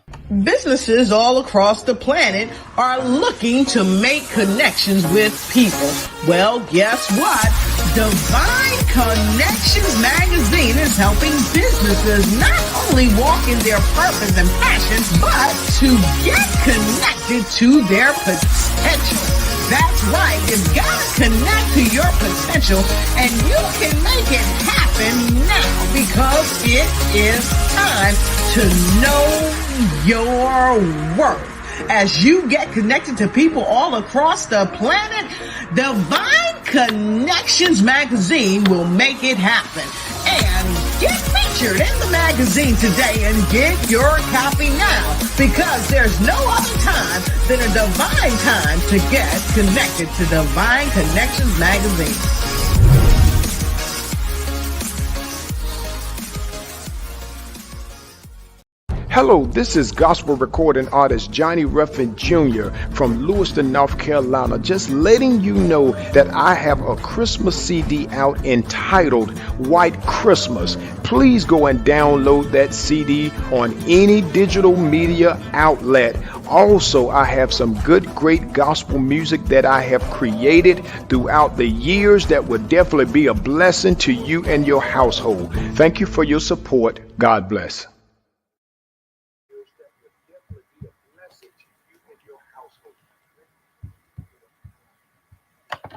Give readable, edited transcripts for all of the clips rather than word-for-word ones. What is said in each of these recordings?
Businesses all across the planet are looking to make connections with people. Well, guess what? Divine Connections magazine is helping businesses not only walk in their purpose and passions, but to get connected to their potential. That's right. You've got to connect to your potential, and you can make it happen now because it is time to know your worth. As you get connected to people all across the planet, Divine Connections magazine will make it happen. And get featured in the magazine today and get your copy now, because there's no other time than a divine time to get connected to Divine Connections magazine. Hello, this is gospel recording artist Johnny Ruffin Jr. from Lewiston, North Carolina, just letting you know that I have a Christmas CD out entitled White Christmas. Please go and download that CD on any digital media outlet. Also, I have some great gospel music that I have created throughout the years that will definitely be a blessing to you and your household. Thank you for your support. God bless.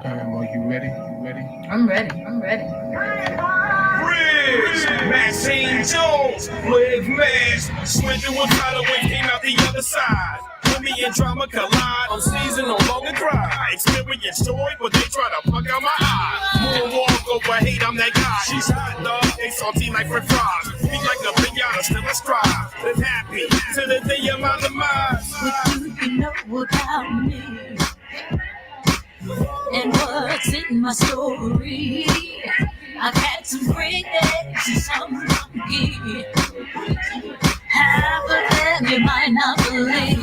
Are you ready? You ready? I'm ready. Bridge, Maxine Jones, with Mash, swindle with color when came out the other side. Put me in drama collide, I'm season no longer cry. Experience joy, but they try to plug out my eye. Moonwalk over hate, I'm that guy. She's hot dog, they salty like french fries. Be like a pinata, still a strive. Live happy to the day of my demise. What do you know about me? And what's in my story? I've had some great days and some funky. Half of them you might not believe.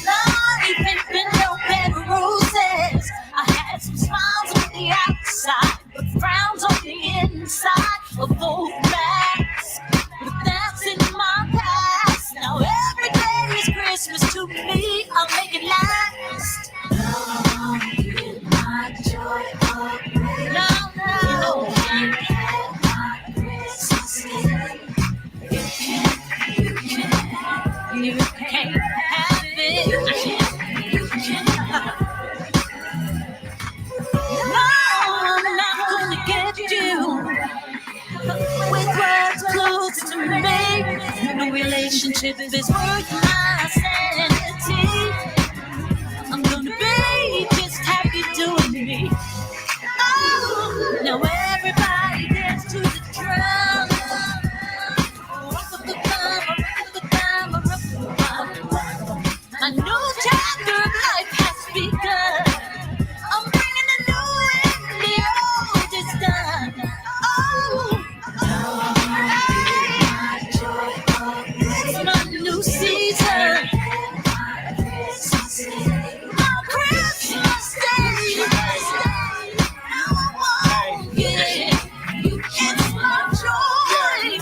Life ain't been no bed of roses. I had some smiles on the outside, but frowns on the inside of both backs. But that's in my past. Now every day is Christmas to me. I'll make it last. Get my joy up. No. My Christmas Day. You can't have it. No, I'm not gonna get you with words close to me. No relationship is worth my sanity. I'm gonna be just happy doing me. Oh, now everybody dance to the drum. A new chapter of life has begun. I'm bringing a new in, the old is done. Oh, it's my new season. My Christmas Day. It's my joy.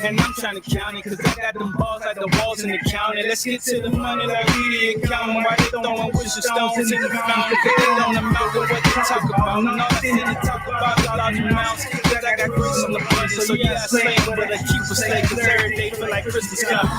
And I'm trying to count it, cause I got them balls like the walls in the county. Let's get to the money like we the accountant. Why they throwing wishing stones in the ground? Cause they don't know what they talk about. And all they need to talk about is large amounts. Cause I got grease on the budget. So yeah, I slay, but I keep a slay. Cause every day feel like Christmas coming.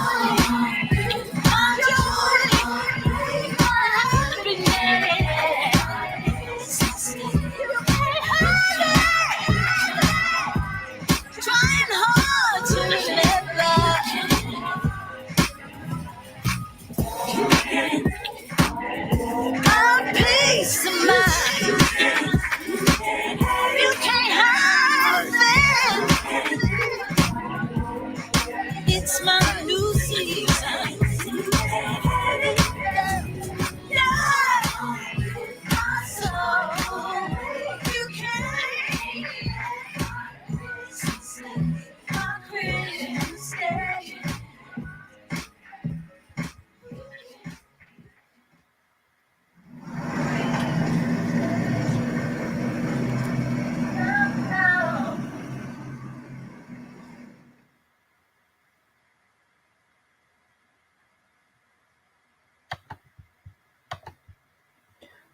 It's my new season.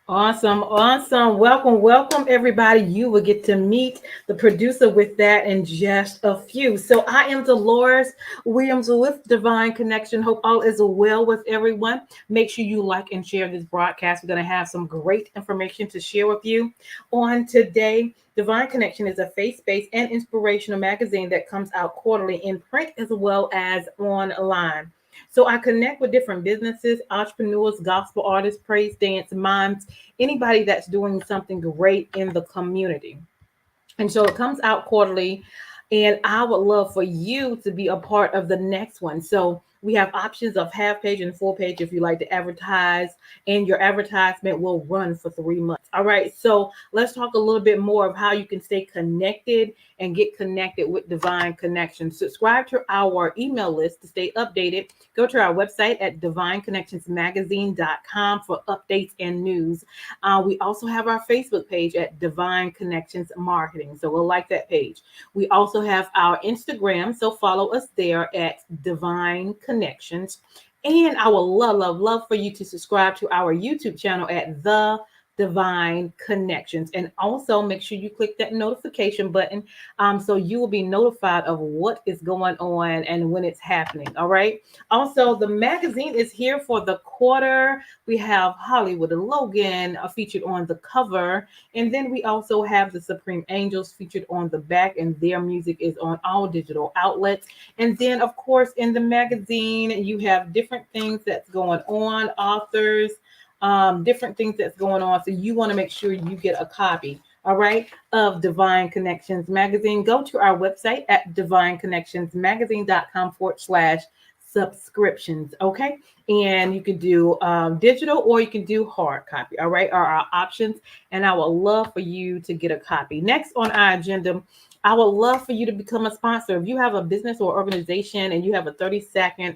Awesome, awesome. Welcome, everybody. You will get to meet the producer with that in just a few. So, I am Dolores Williams with Divine Connection. Hope all is well with everyone. Make sure you like and share this broadcast. We're going to have some great information to share with you on today. Divine Connection is a faith based and inspirational magazine that comes out quarterly in print as well as online. So I connect with different businesses, entrepreneurs, gospel artists, praise dance, mimes, anybody that's doing something great in the community. And so it comes out quarterly. And I would love for you to be a part of the next one. So we have options of half page and full page if you like to advertise, and your advertisement will run for 3 months. All right. So let's talk a little bit more of how you can stay connected and get connected with Divine Connections. Subscribe to our email list to stay updated. Go to our website at divineconnectionsmagazine.com for updates and news. We also have our Facebook page at Divine Connections Marketing. So we'll like that page. We also have our Instagram. So follow us there at Divine Connections. And I would love for you to subscribe to our YouTube channel at The Divine Connections. And also make sure you click that notification button so you will be notified of what is going on and when it's happening. All right. Also, the magazine is here for the quarter. We have Hollywood and Logan featured on the cover. And then we also have the Supreme Angels featured on the back, and their music is on all digital outlets. And then, of course, in the magazine, you have different things that's going on, authors, different things that's going on. So you want to make sure you get a copy, all right, of Divine Connections Magazine. Go to our website at divineconnectionsmagazine.com/subscriptions, okay? And you can do digital or you can do hard copy, all right, are our options. And I would love for you to get a copy. Next on our agenda, I would love for you to become a sponsor. If you have a business or organization and you have a 30-second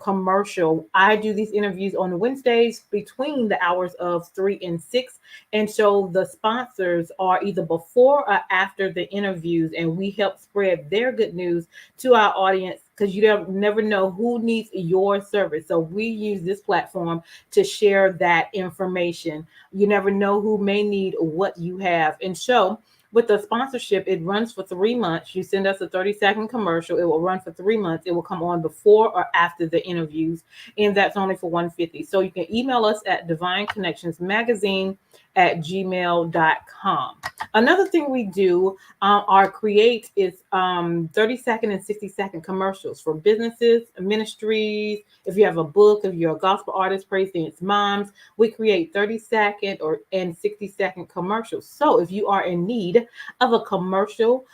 commercial, I do these interviews on Wednesdays between the hours of 3 and 6. And so the sponsors are either before or after the interviews, and we help spread their good news to our audience because you don't never know who needs your service. So we use this platform to share that information. You never know who may need what you have. And so with the sponsorship, it runs for 3 months. You send us a 30-second commercial. It will run for 3 months. It will come on before or after the interviews. And that's only for $150. So you can email us at divineconnectionsmagazine@gmail.com. Another thing we do, our create is 30-second and 60-second commercials for businesses, ministries. If you have a book, if you're a gospel artist, praise dance moms, we create 30-second and 60-second commercials. So if you are in need of a commercial,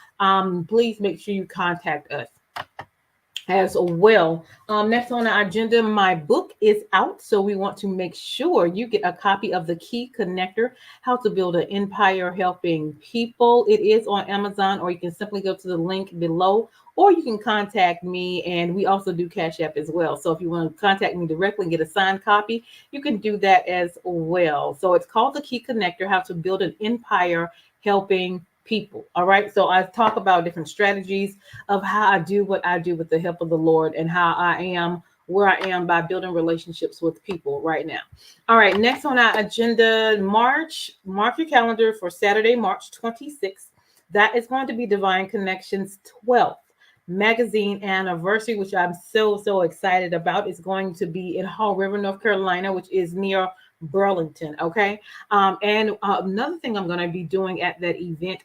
please make sure you contact us as well. Next on our agenda, my book is out. So we want to make sure you get a copy of The Key Connector, How to Build an Empire Helping People. It is on Amazon, or you can simply go to the link below, or you can contact me, and we also do Cash App as well. So if you want to contact me directly and get a signed copy, you can do that as well. So it's called The Key Connector, How to Build an Empire Helping People. All right. So I talk about different strategies of how I do what I do with the help of the Lord, and how I am where I am by building relationships with people right now. All right. Next on our agenda, mark your calendar for Saturday, March 26th. That is going to be Divine Connections 12th magazine anniversary, which I'm so excited about. It's going to be in Hall River, North Carolina, which is near Burlington. Okay. And another thing I'm going to be doing at that event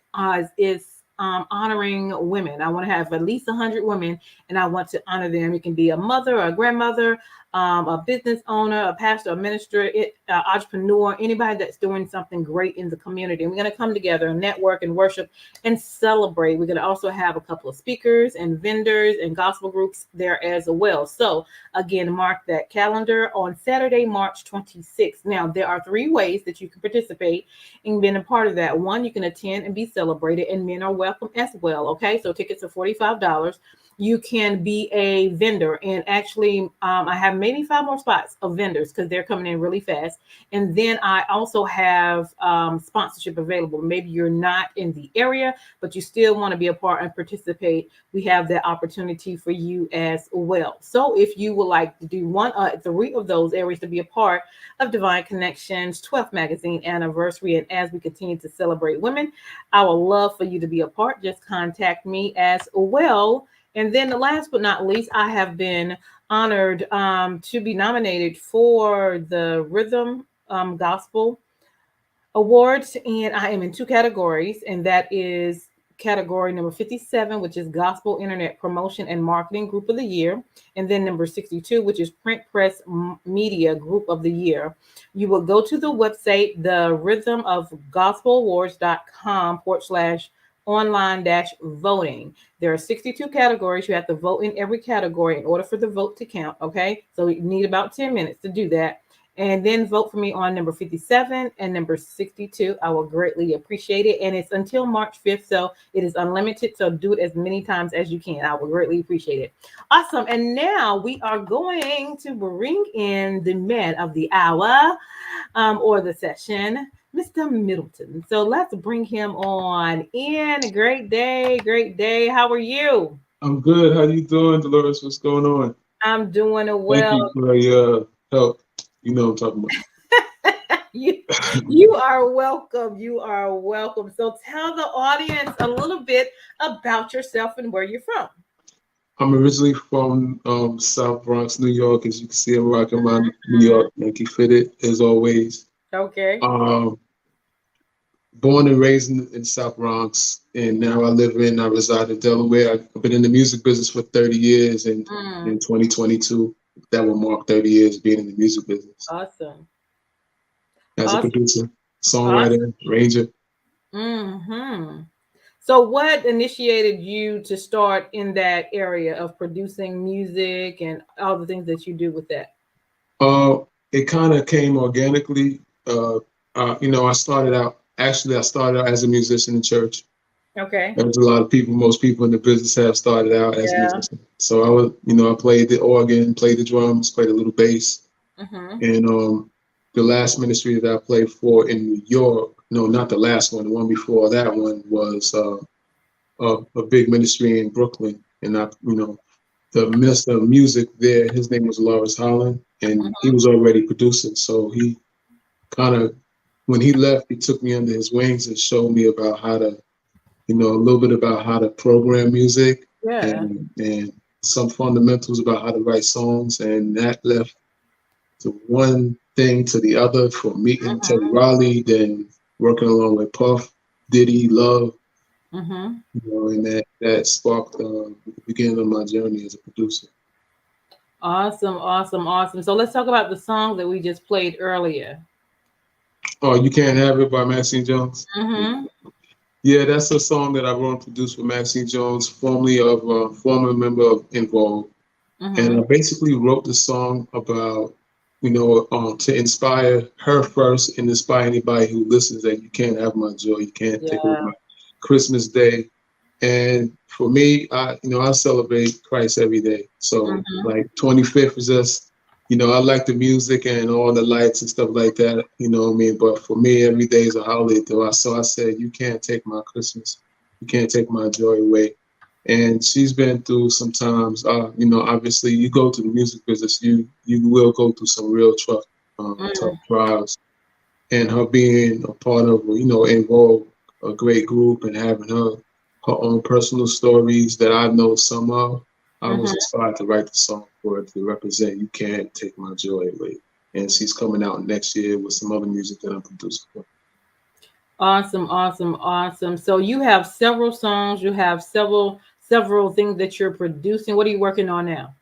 is honoring women. I want to have at least 100 women, and I want to honor them. It can be a mother, a grandmother, a business owner, a pastor, a minister, entrepreneur, anybody that's doing something great in the community. And we're going to come together and network and worship and celebrate. We're going to also have a couple of speakers and vendors and gospel groups there as well. So again, mark that calendar on Saturday, March 26th. Now, there are 3 ways that you can participate in being a part of that. One, you can attend and be celebrated, and men are welcome as well. Okay, so tickets are $45. you can be a vendor. And actually, I have maybe 5 more spots of vendors because they're coming in really fast. And then I also have sponsorship available. Maybe you're not in the area, but you still want to be a part and participate. We have that opportunity for you as well. So if you would like to do 3 of those areas to be a part of Divine Connections 12th magazine anniversary, and as we continue to celebrate women, I would love for you to be a part. Just contact me as well. And then the last but not least, I have been honored to be nominated for the Rhythm Gospel Awards, and I am in 2 categories, and that is category number 57, which is Gospel Internet Promotion and Marketing Group of the Year, and then number 62, which is Print Press Media Group of the Year. You will go to the website, the rhythmofgospelawards.com/online-voting. There are 62 categories. You have to vote in every category in order for the vote to count. Okay, so you need about 10 minutes to do that. And then vote for me on number 57 and number 62. I will greatly appreciate it. And it's until March 5th, so it is unlimited. So do it as many times as you can. I will greatly appreciate it. Awesome. And now we are going to bring in the man of the hour or the session, Mr. Middleton. So let's bring him on in. Great day. Great day. How are you? I'm good. How you doing, Deloris? What's going on? I'm doing well. Thank you for your help. You know what I'm talking about. You are welcome. You are welcome. So tell the audience a little bit about yourself and where you're from. I'm originally from South Bronx, New York. As you can see, I'm rocking my New York Yankee fitted as always. Okay. Born and raised in South Bronx, and now I reside in Delaware. I've been in the music business for 30 years, and in 2022, that will mark 30 years being in the music business. Awesome. As a producer, songwriter, arranger. So what initiated you to start in that area of producing music and all the things that you do with that? It kind of came organically. I started out as a musician in church. Okay. As a lot of people, most people in the business have started out as musicians. So I played the organ, played the drums, played a little bass. And the last ministry that I played for in New York, no, not the last one, the one before that one was a big ministry in Brooklyn. And the minister of music there, his name was Deloris and he was already producing. So he kind of, when he left, he took me under his wings and showed me about how to, a little bit about how to program music and some fundamentals about how to write songs. And that left to one thing to the other, from meeting Teddy Riley, then working along with Puff, Diddy, Love, and that sparked the beginning of my journey as a producer. Awesome. So let's talk about the song that we just played earlier. Oh, You Can't Have It by Maxine Jones? Yeah, that's a song that I wrote and produced with Maxine Jones, former member of In Vogue. And I basically wrote the song about, to inspire her first and inspire anybody who listens, that you can't have my joy, you can't take away my Christmas Day. And for me, I celebrate Christ every day. So like 25th is just, I like the music and all the lights and stuff like that, But for me, every day is a holiday, though. So I said, you can't take my Christmas. You can't take my joy away. And she's been through some times, obviously you go to the music business, you will go through some real tough trials. And her being a part of, involved a great group and having her own personal stories that I know some of, I was inspired to write the song for her to represent You Can't Take My Joy Away. And she's coming out next year with some other music that I'm producing for. Awesome. So you have several songs, you have several things that you're producing. What are you working on now?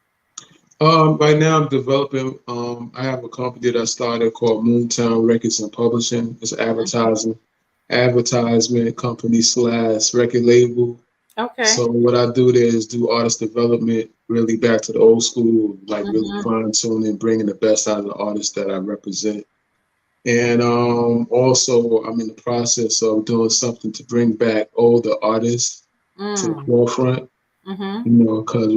Right now I'm developing, I have a company that I started called Moontown Records and Publishing. It's an advertisement company / record label. Okay. So what I do there is do artist development, really back to the old school, like really fine tuning, bringing the best out of the artists that I represent. And also I'm in the process of doing something to bring back older artists to the forefront. You know, because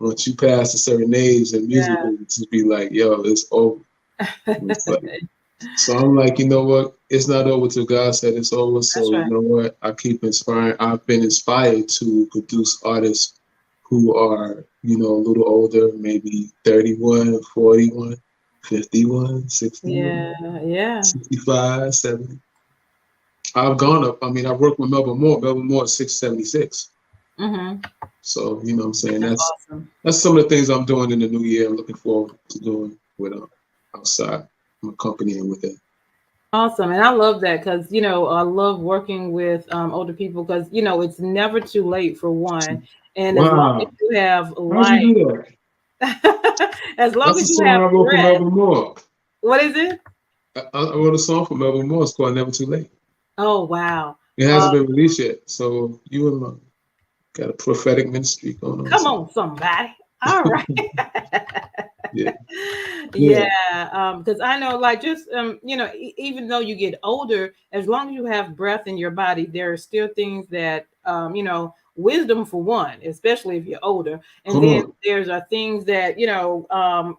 once you pass a certain age, the music Yeah. will just be like, yo, it's over. So I'm like, you know what? It's not over till God said it's over. So That's you right. know what? I keep inspiring. I've been inspired to produce artists who are, you know, a little older, maybe 31, 41, 51, 61, Yeah. 65, 70. I've gone up. I mean, I worked with Melvin Moore. Melvin Moore is 676. Mm-hmm. So, you know what I'm saying? That's That's awesome. some of the things I'm doing in the new year. I'm looking forward to doing with outside my company and with it. Awesome. And I love that because, you know, I love working with older people because, you know, it's never too late for one. And as long as Wow. you have How'd life, you do that? as long That's a as you song have I wrote for breath, Melvin Moore. what is it? I wrote a song for Melvin Moore. It's called Never Too Late. Oh, wow. It hasn't been released yet. So you and got a prophetic ministry going on. Come So on, somebody. All right. yeah. Yeah, because I know, like, just you know, even though you get older, as long as you have breath in your body, there are still things that you know, wisdom for one, especially if you're older, and Come then on. there's things that you know,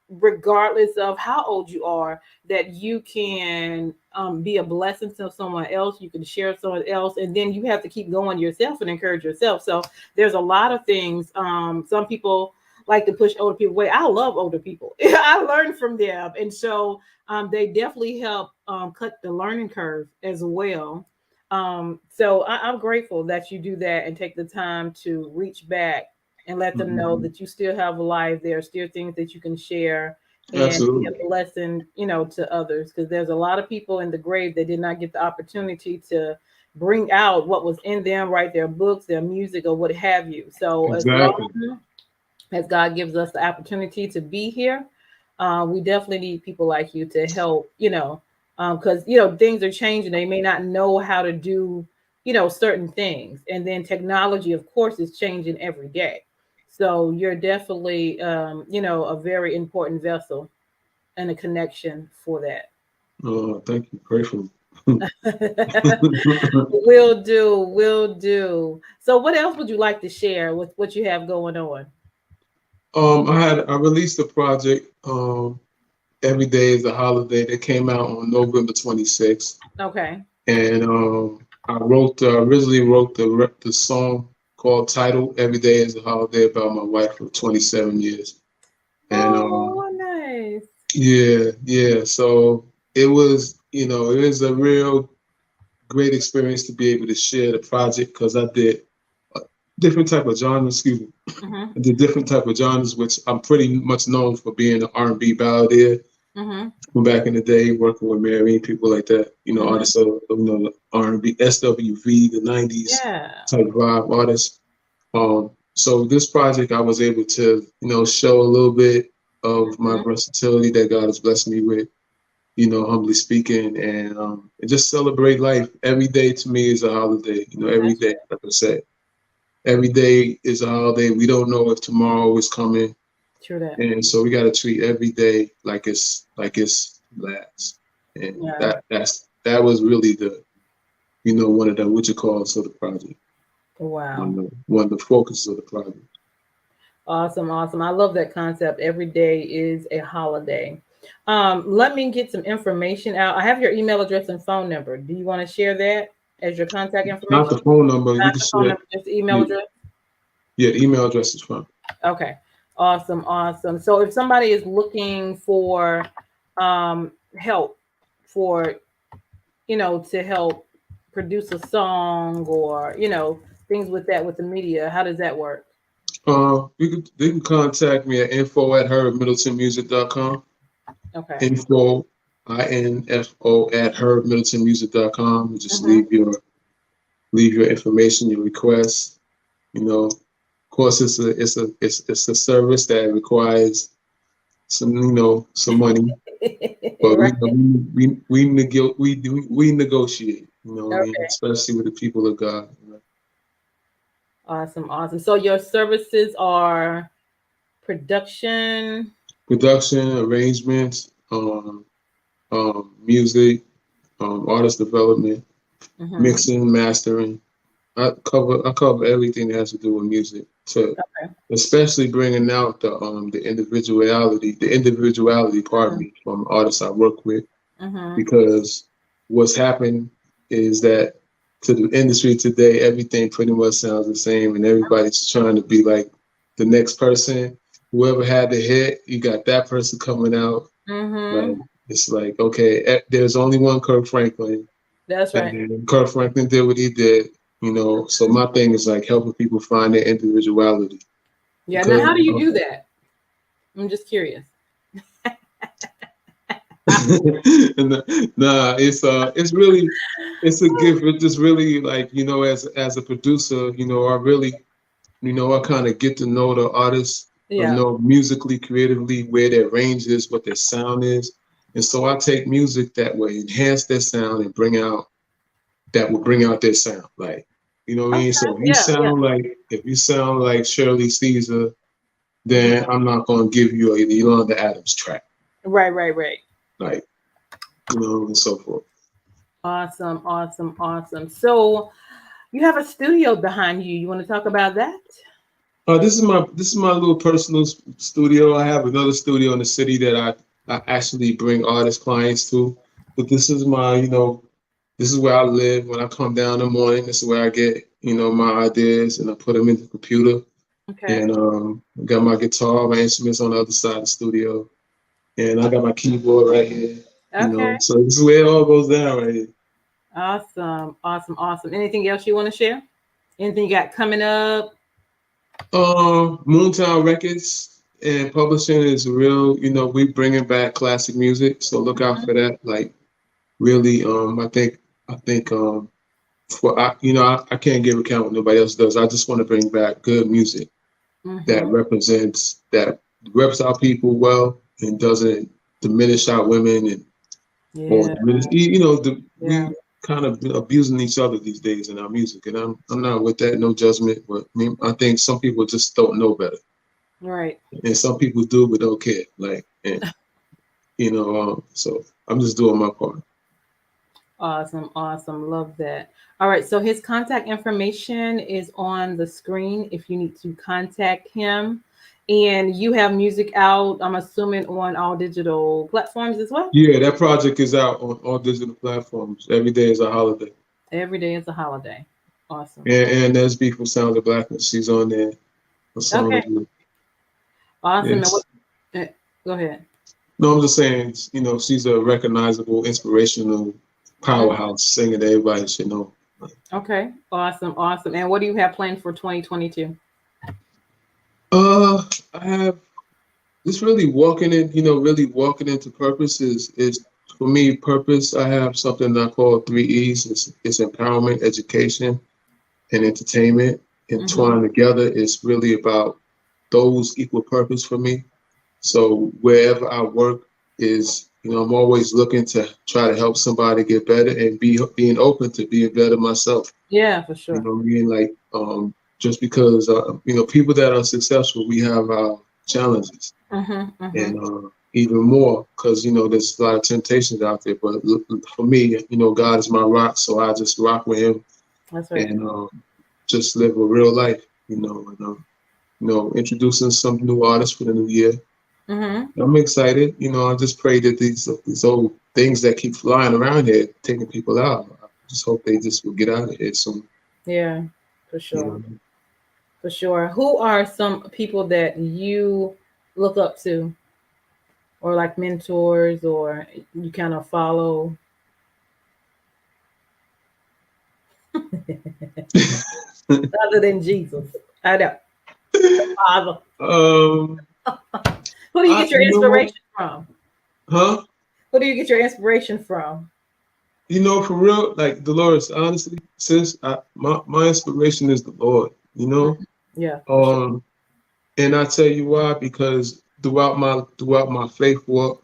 regardless of how old you are, that you can be a blessing to someone else. You can share with someone else, and then you have to keep going yourself and encourage yourself. So there's a lot of things. Some people like to push older people away. I love older people. I learn from them, and so they definitely help cut the learning curve as well. So I'm grateful that you do that and take the time to reach back and let them know Mhm. that you still have a life. There are still things that you can share and be Absolutely. a blessing, you know, to others. Because there's a lot of people in the grave that did not get the opportunity to bring out what was in them, write their books, their music, or what have you. So as Exactly. long as God gives us the opportunity to be here, we definitely need people like you to help, you know, because, you know, things are changing. They may not know how to do, you know, certain things. And then technology, of course, is changing every day. So you're definitely, you know, a very important vessel and a connection for that. Oh, thank you. Grateful. Will do, will do. So what else would you like to share with what you have going on? I released a project. Every Day is a Holiday that came out on November 26th, Okay. and I originally wrote the song called Title Every Day is a Holiday about my wife for 27 years, and Oh, nice. yeah. So it was, you know, it was a real great experience to be able to share the project because I did a different type of genres. Excuse me. Mm-hmm. I did different type of genres, which I'm pretty much known for being an R&B balladeer. Mm-hmm. From back in the day, working with Mary, people like that, you know, Mm-hmm. artists of, you know, R&B, SWV, the 90s Yeah. type vibe artists. So this project, I was able to, you know, show a little bit of my Mhm. versatility that God has blessed me with, you know, humbly speaking, and just celebrate life. Every day to me is a holiday, you know, every That's day, right. like I said, every day is a holiday. We don't know if tomorrow is coming. True that. And so we got to treat every day like it's last, and Yeah. that was really the, you know, one of the what you call of the project, Wow. one of the focuses of the project. Awesome. Awesome. I love that concept. Every day is a holiday. Let me get some information out. I have your email address and phone number. Do you want to share that as your contact Not information? the phone number. We Not can the phone share. number, just the email Yeah, address. yeah. The email address is fine. Okay. Awesome. Awesome. So if somebody is looking for help for, you know, to help produce a song or, you know, things with that with the media, how does that work? They can contact me at info@herbmiddletonmusic.com. Okay. Info, info at herbmiddletonmusic.com. Just Mm-hmm. leave your information, your requests. You know, of course, it's a service that requires some, you know, some money, but Right. we negotiate. You know, and Okay. especially with the people of God. You know. Awesome. Awesome. So your services are production. Production, arrangements, music, artist development, Mm-hmm. mixing, mastering. I cover everything that has to do with music, to especially bringing out the individuality part of me from artists I work with, because what's happened is that to the industry today, everything pretty much sounds the same, and everybody's trying to be like the next person. Whoever had the hit, you got that person coming out. Like, it's like, okay, there's only one Kirk Franklin. That's right. And Kirk Franklin did what he did, you know. So my thing is like helping people find their individuality. Yeah. Now, how do you do that? I'm just curious. Nah, it's a gift. It's just really like, you know, as a producer, you know, I kind of get to know the artists, you know, musically, creatively, where their range is, what their sound is. And so I take music that way, enhance their sound, and bring out their sound. Like, you know what I mean? So if you sound like Shirley Caesar, then I'm not gonna give you a Yolanda Adams track. Right. Like, you know, and so forth. Awesome. So you have a studio behind you. You want to talk about that? This is my little personal studio. I have another studio in the city that I actually bring artist clients to. But this is this is where I live. When I come down in the morning, this is where I get, you know, my ideas, and I put them in the computer. Okay. And I got my guitar, my instruments on the other side of the studio. And I got my keyboard right here. Okay. You know, so this is where it all goes down right here. Awesome. Anything else you want to share? Anything you got coming up? Moontown Records and publishing is real. You know, we bringing back classic music, so look out for that. Like, really, I think I can't give account what nobody else does. I just want to bring back good music that represents our people well and doesn't diminish our women or diminish, we kind of abusing each other these days in our music, and I'm not with that. No judgment, but I think some people just don't know better, right? And some people do, but don't care. Like, and so I'm just doing my part. Awesome. Love that. All right. So his contact information is on the screen if you need to contact him. And you have music out, I'm assuming, on all digital platforms as well? Yeah, that project is out on all digital platforms. Every day is a holiday. Awesome. And there's B from Sound of Blackness. She's on there. Okay. Awesome. Yes. Go ahead. No, I'm just saying, you know, she's a recognizable, inspirational powerhouse singer that everybody should know. Okay. Awesome. And what do you have planned for 2022? I have just really walking into purpose is for me, purpose. I have something that I call 3 E's. It's empowerment, education, and entertainment. Entwined together, it's really about those equal purpose for me. So wherever I work is, you know, I'm always looking to try to help somebody get better and being open to being better myself. Yeah, for sure. You know what I mean? Like, just because, you know, people that are successful, we have our challenges. And even more because, you know, there's a lot of temptations out there. But for me, you know, God is my rock, so I just rock with him. That's right. And just live a real life, you know, introducing some new artists for the new year. I'm excited. You know, I just pray that these old things that keep flying around here, taking people out, I just hope they just will get out of here soon. Yeah, for sure. For sure. Who are some people that you look up to or like mentors or you kind of follow? Other than Jesus. I know. Father. Who do you get your inspiration from? Huh? Who do you get your inspiration from? You know, for real, like Deloris, honestly, sis, my inspiration is the Lord, you know? Yeah. Sure. And I tell you why, because throughout my faith walk,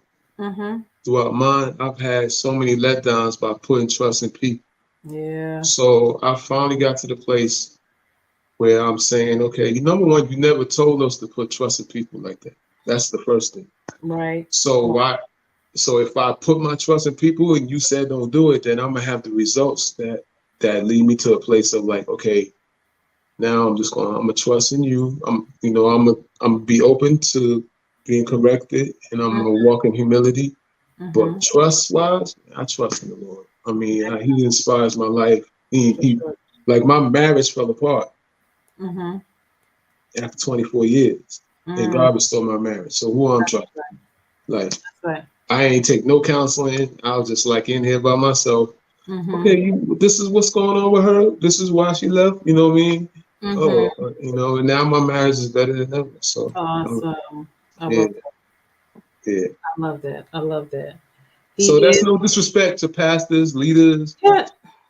throughout mine, I've had so many letdowns by putting trust in people. Yeah. So I finally got to the place where I'm saying, okay, number one, you never told us to put trust in people like that. That's the first thing. Right. So if I put my trust in people and you said don't do it, then I'm gonna have the results that that lead me to a place of like, okay, now I'm gonna trust in you. I'm gonna be open to being corrected, and I'm gonna walk in humility. But trust wise, I trust in the Lord. I mean, He inspires my life. He like my marriage fell apart after 24 years, and God restored my marriage. So who I'm trusting? Like, I ain't take no counseling. I was just like in here by myself. Okay, this is what's going on with her. This is why she left. You know what I mean? Oh, and now my marriage is better than ever. So awesome. I yeah, love that. yeah. I love that. I love that. So that's no disrespect to pastors, leaders,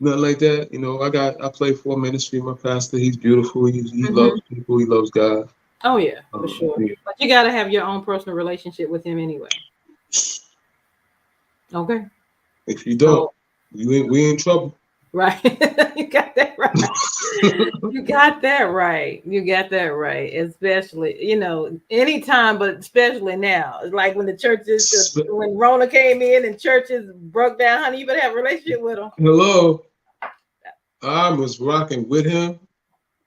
nothing like that. I play for ministry. My pastor, he's beautiful. He loves people. He loves God. Oh yeah, for sure. Yeah. But you got to have your own personal relationship with him anyway. Okay. If you don't, we in trouble. Right. You got that right. You got that right. You got that right. Especially, anytime, but especially now. It's like when the churches, when Rona came in and churches broke down, honey, you better have a relationship with them. Hello. I was rocking with him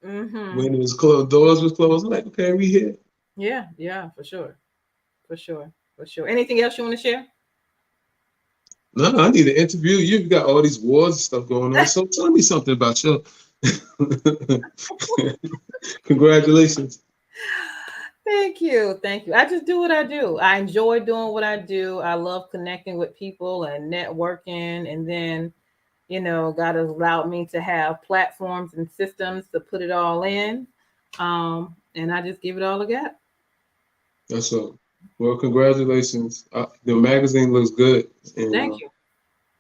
when it was closed, doors was closed. I'm like, okay, we here. Yeah, for sure. Anything else you want to share? No, I need to interview. You've got all these wars and stuff going on. So tell me something about you. Congratulations. Thank you. I just do what I do. I enjoy doing what I do. I love connecting with people and networking. And then, God has allowed me to have platforms and systems to put it all in. And I just give it all I got. That's all. Well, congratulations. The magazine looks good. And, thank you.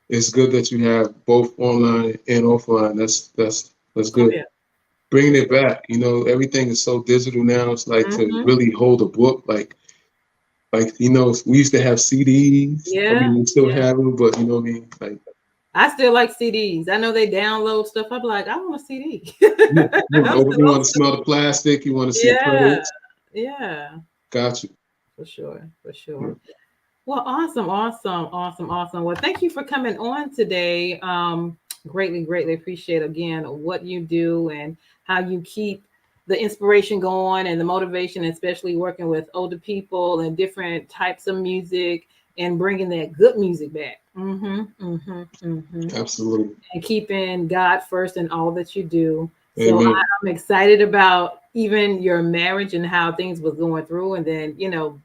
It's good that you have both online and offline. That's good. Oh, yeah. Bringing it back. Everything is so digital now. It's like to really hold a book. Like we used to have CDs. Yeah. I mean, we still have them, but you know what I mean? Like, I still like CDs. I know they download stuff. I'm like, I want a CD. you want to smell the plastic. You want to see credits. Yeah. Got you. For sure. Yeah. Well, awesome. Well, thank you for coming on today. Greatly appreciate again what you do and how you keep the inspiration going and the motivation, especially working with older people and different types of music and bringing that good music back. Absolutely. And keeping God first in all that you do. Amen. So I'm excited about even your marriage and how things was going through. And then,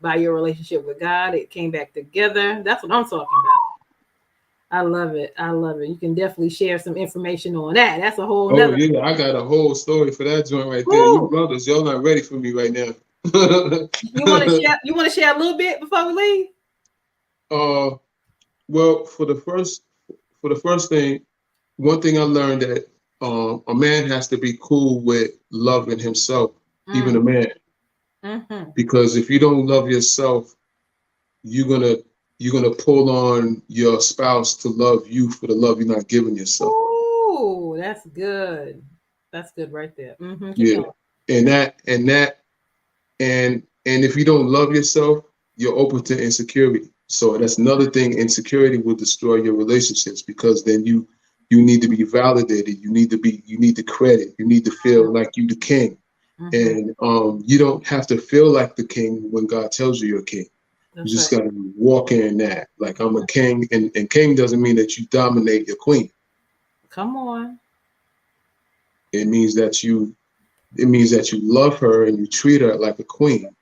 by your relationship with God, it came back together. That's what I'm talking about. I love it. You can definitely share some information on that. That's a whole nother. Yeah, I got a whole story for that joint right there. You brothers, y'all not ready for me right now. You want to share a little bit before we leave? Well, for the first thing, one thing I learned that a man has to be cool with loving himself, even a man. Because if you don't love yourself, you're gonna pull on your spouse to love you for the love you're not giving yourself. Oh, that's good. That's good right there. Yeah, and if you don't love yourself, you're open to insecurity. So that's another thing. Insecurity will destroy your relationships because then you need to be validated. You need the credit. You need to feel like you the king. And you don't have to feel like the king when God tells you you're a king. That's you just right. got to walk in that. Like I'm a king, and king doesn't mean that you dominate your queen. Come on. It means that you love her and you treat her like a queen.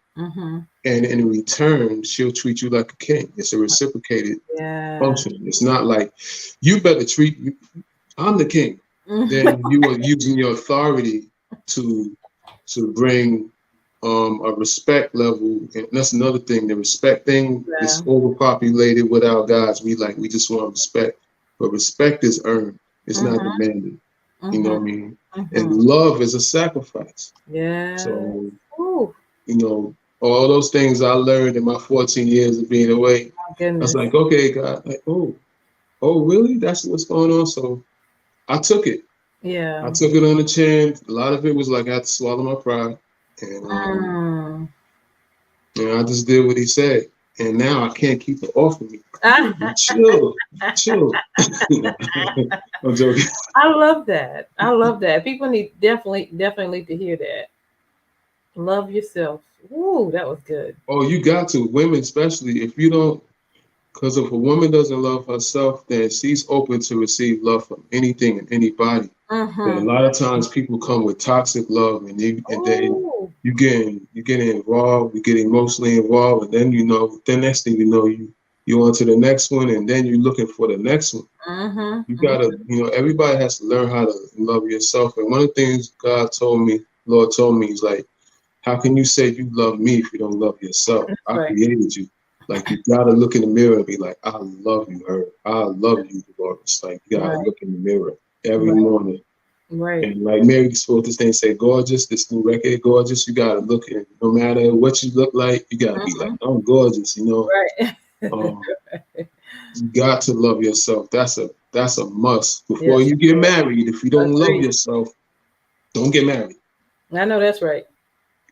And in return, she'll treat you like a king. It's a reciprocated function. It's not like you better treat me. I'm the king. Then you are using your authority to bring a respect level. And that's another thing. The respect thing is overpopulated without God's. We just want respect. But respect is earned. It's not demanded. You know what I mean? And love is a sacrifice. Yeah. So, all those things I learned in my 14 years of being away. I was like, okay, God, like, oh, really? That's what's going on? So I took it. Yeah. I took it on the chin. A lot of it was like I had to swallow my pride. And I just did what he said. and now I can't keep it off of me. Chill. I'm joking. I love that. I love that. People definitely need to hear that. Love yourself. Ooh, that was good. Oh, you got to. Women especially, if you don't, because if a woman doesn't love herself, then she's open to receive love from anything and anybody. And a lot of times people come with toxic love, and then you get involved, you get emotionally involved, and then the next thing you know, you on to the next one, and then you're looking for the next one. You gotta, everybody has to learn how to love yourself. And one of the things Lord told me, is like, how can you say you love me if you don't love yourself? I created you. Like, you gotta look in the mirror and be like, I love you, her. I love you, Deloris. Like, you gotta look in the mirror every morning. Right. And like Mary spoke this thing, say, gorgeous, this new record, gorgeous. You gotta look in, no matter what you look like, you gotta be like, I'm gorgeous, Right. You got to love yourself. That's a must. Before you get married, if you don't love yourself, don't get married. I know that's right.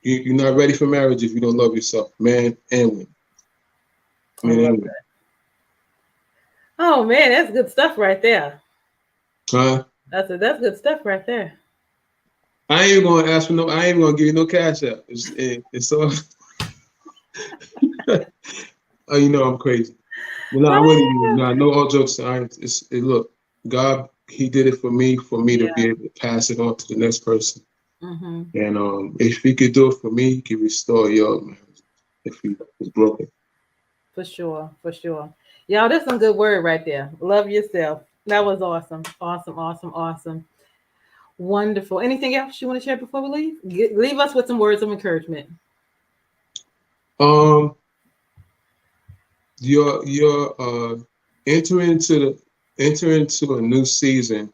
You're not ready for marriage if you don't love yourself, man and woman. Oh man, that's good stuff right there. Huh? That's good stuff right there. I ain't even gonna ask for I ain't even gonna give you no cash out. It's all. Oh, I'm crazy. No, I really no all jokes aside. Look, God, He did it for me to be able to pass it on to the next person. And if He could do it for me, He could restore your marriage if He was broken. For sure. Y'all, that's some good word right there. Love yourself. That was awesome. Wonderful. Anything else you want to share before we leave? Leave us with some words of encouragement. Your enter into a new season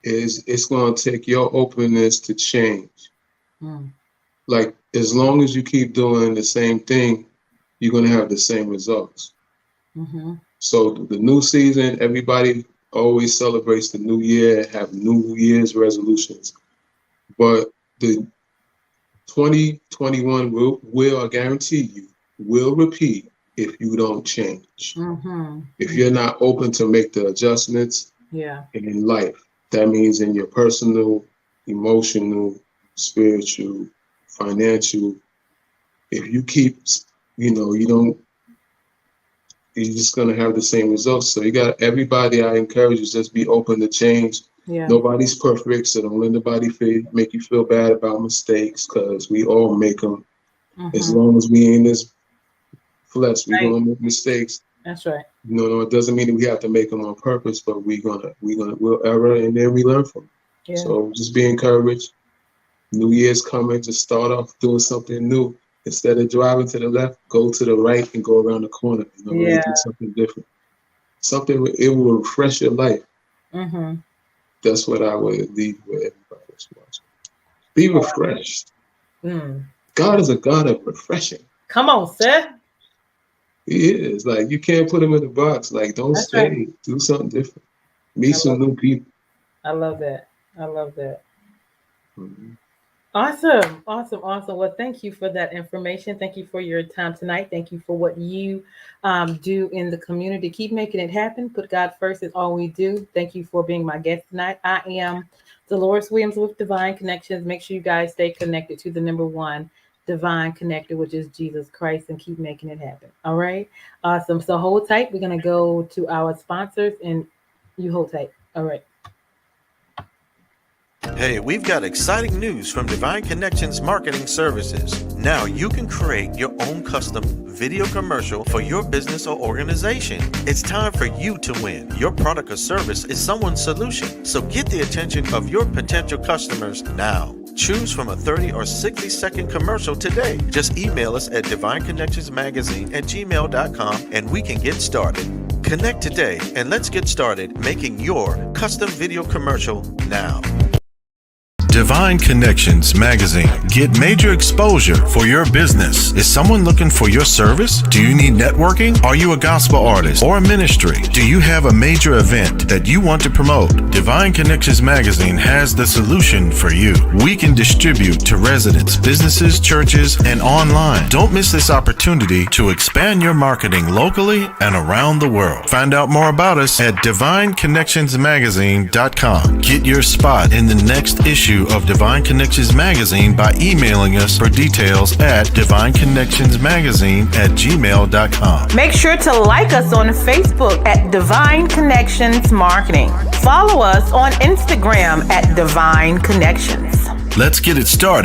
it's going to take your openness to change. Like, as long as you keep doing the same thing, you're going to have the same results. So the new season, everybody always celebrates the new year, have New Year's resolutions. But the 2021 will, I guarantee you, will repeat if you don't change. If you're not open to make the adjustments in life. That means in your personal, emotional, spiritual, financial. If you keep, you're just going to have the same results. So everybody, I encourage you, just be open to change. Nobody's perfect, so don't let nobody make you feel bad about mistakes, because we all make them. As long as we in this flesh, we're going to make mistakes. That's right. No, it doesn't mean that we have to make them on purpose, but we'll error, and then we learn from it. So just be encouraged. New Year's coming, just start off doing something new. Instead of driving to the left, go to the right and go around the corner. Do something different. It will refresh your life. That's what I would leave with everybody that's watching. Be refreshed. God is a God of refreshing. Come on, sir. He is. Like, you can't put him in the box. Like, don't stay. Right. Do something different. Meet some new people. I love that. Awesome. Well, thank you for that information. Thank you for your time tonight. Thank you for what you do in the community. Keep making it happen. Put God first is all we do. Thank you for being my guest tonight. I am Deloris Williams with Divine Connections. Make sure you guys stay connected to the number one divine connector, which is Jesus Christ, and keep making it happen. All right. Awesome. So hold tight. We're going to go to our sponsors, and you hold tight. All right. Hey, we've got exciting news from Divine Connections Marketing Services. Now you can create your own custom video commercial for your business or organization. It's time for you to win. Your product or service is someone's solution. So get the attention of your potential customers now. Choose from a 30 or 60-second commercial today. Just email us at divineconnectionsmagazine@gmail.com and we can get started. Connect today and let's get started making your custom video commercial now. Divine Connections magazine. Get major exposure for your business. Is someone looking for your service? Do you need networking? Are you a gospel artist or a ministry? Do you have a major event that you want to promote? Divine Connections magazine has the solution for you. We can distribute to residents, businesses, churches, and online. Don't miss this opportunity to expand your marketing locally and around the world. Find out more about us at divineconnectionsmagazine.com. Get your spot in the next issue of Divine Connections magazine by emailing us for details at divineconnectionsmagazine@gmail.com. Make sure to like us on Facebook at Divine Connections Marketing. Follow us on Instagram at Divine Connections. Let's get it started.